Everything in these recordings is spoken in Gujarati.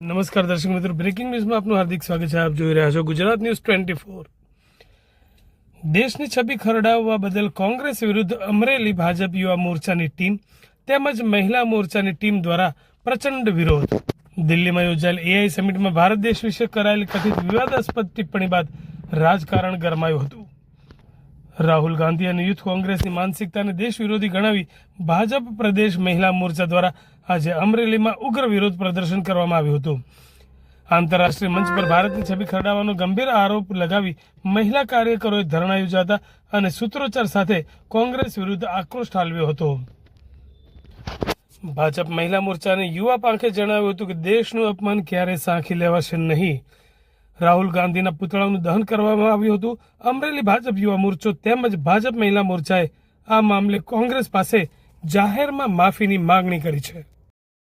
નમસ્કાર દર્શક મિત્રો, બ્રેકિંગ ન્યૂઝમાં આપનું હાર્દિક સ્વાગત છે. આપ જોઈ રહ્યા છો ગુજરાત ન્યૂઝ 24. દેશની છબી ખરડાવવા બદલ કોંગ્રેસ વિરુદ્ધ અમરેલી ભાજપ યુવા મોરચાની ટીમ તેમજ મહિલા મોરચાની ટીમ દ્વારા પ્રચંડ વિરોધ. દિલ્હીમાં યોજાયેલ એઆઈ સમિટમાં ભારત દેશ વિશે કરાયેલી કથિત વિવાદાસ્પદ ટિપ્પણી બાદ રાજકારણ ગરમાયું હતું. રાહુલ ગાંધી અને યુથ કોંગ્રેસની માનસિકતાને દેશ વિરોધી ગણાવી ભાજપ પ્રદેશ મહિલા મોરચા દ્વારા આજે અમરેલીમાં ઉગ્ર વિરોધ પ્રદર્શન કરવામાં આવ્યું હતું. આંતરરાષ્ટ્રીય મંચ પર ભારતની છબી ખરડાવવાનો ગંભીર આરોપ લગાવી મહિલા કાર્યકરોએ ધરણા યોજ્યા હતા અને સૂત્રોચ્ચાર સાથે કોંગ્રેસ વિરુદ્ધ આક્રોશ ઠાલવ્યો હતો. ભાજપ મહિલા મોરચાને યુવા પાંખે જણાવ્યું હતું કે દેશનું અપમાન ક્યારેય સાંખી લેવાશે નહીં. રાહુલ ગાંધીના પુતળાનું દહન કરવામાં આવ્યું હતું. અમરેલી ભાજપ યુવા મોરચો તેમજ ભાજપ મહિલા મોરચાએ આ મામલે કોંગ્રેસ પાસે જાહેરમાં માફીની માંગણી કરી છે.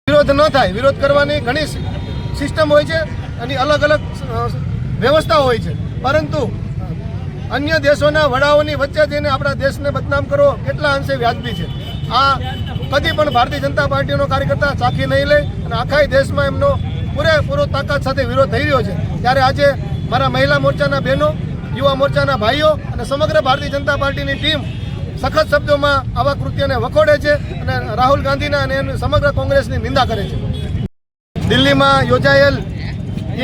વિરોધ ન થાય, વિરોધ કરવાની ઘણી સિસ્ટમ હોય છે અને અલગ અલગ વ્યવસ્થા હોય છે, પરંતુ અન્ય દેશોના વડાઓની વચ્ચે જઈને આપણા દેશને બદનામ કરવો કેટલા અંશે વ્યાજબી છે. આ કદી પણ ભારતીય જનતા પાર્ટીનો કાર્યકર્તા ચાખી નહીં લે અને આખા દેશમાં એમનો પૂરેપૂરો તાકાત સાથે વિરોધ થઈ રહ્યો છે. ત્યારે આજે મારા મહિલા મોરચાના બહેનો, યુવા મોરચાના ભાઈઓ અને સમગ્ર ભારતીય જનતા પાર્ટીની ટીમ સખત શબ્દોમાં આવા કૃત્યને વખોડે છે અને રાહુલ ગાંધીના અને સમગ્ર કોંગ્રેસની નિંદા કરે છે. દિલ્હીમાં યોજાયેલ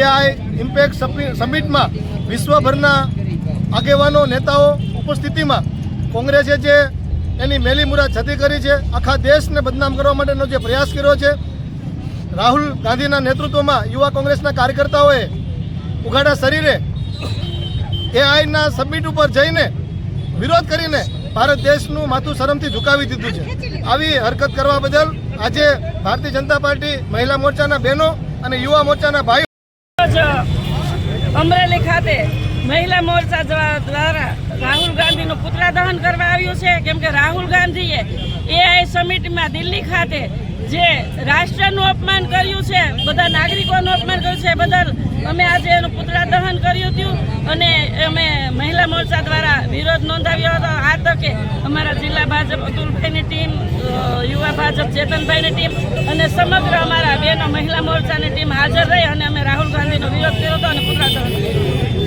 એઆઈ ઇમ્પેક્ટ સમિટમાં વિશ્વભરના આગેવાનો, નેતાઓ ઉપસ્થિતિમાં કોંગ્રેસે જે એની મેલી મુરાદ જતી કરી છે, આખા દેશને બદનામ કરવા માટેનો જે પ્રયાસ કર્યો છે, રાહુલ ગાંધીના નેતૃત્વમાં યુવા કોંગ્રેસના કાર્યકર્તાઓએ ઉઘાડા શરીરે એઆઈના સમિટ ઉપર જઈને વિરોધ કરીને ભારત દેશનું માથું શરમથી ઝુકાવી દીધું છે. આવી હરકત કરવા બદલ આજે ભારતીય જનતા પાર્ટી મહિલા મોરચાના બહેનો અને યુવા મોરચાના ભાઈઓ અમરેલી ખાતે મહિલા મોરચા દ્વારા રાહુલ ગાંધીનું પુતળા દહન કરવા આવ્યું છે. કેમ કે રાહુલ ગાંધીએ એઆઈ સમિટમાં દિલ્હી ખાતે જે રાષ્ટ્રનું અપમાન કર્યું છે, બધા નાગરિકોનું અપમાન કર્યું છે, બદલ અમે આજે એનું પુતળા દહન કર્યું હતું અને અમે મહિલા મોરચા દ્વારા વિરોધ નોંધાવ્યો હતો. આ તકે અમારા જિલ્લા ભાજપ અતુલભાઈની ટીમ, યુવા ભાજપ ચેતનભાઈની ટીમ અને સમગ્ર અમારા બહેનો મહિલા મોરચાની ટીમ હાજર રહી અને અમે રાહુલ ગાંધીનો વિરોધ કર્યો હતો અને પુતળા દહન કર્યું.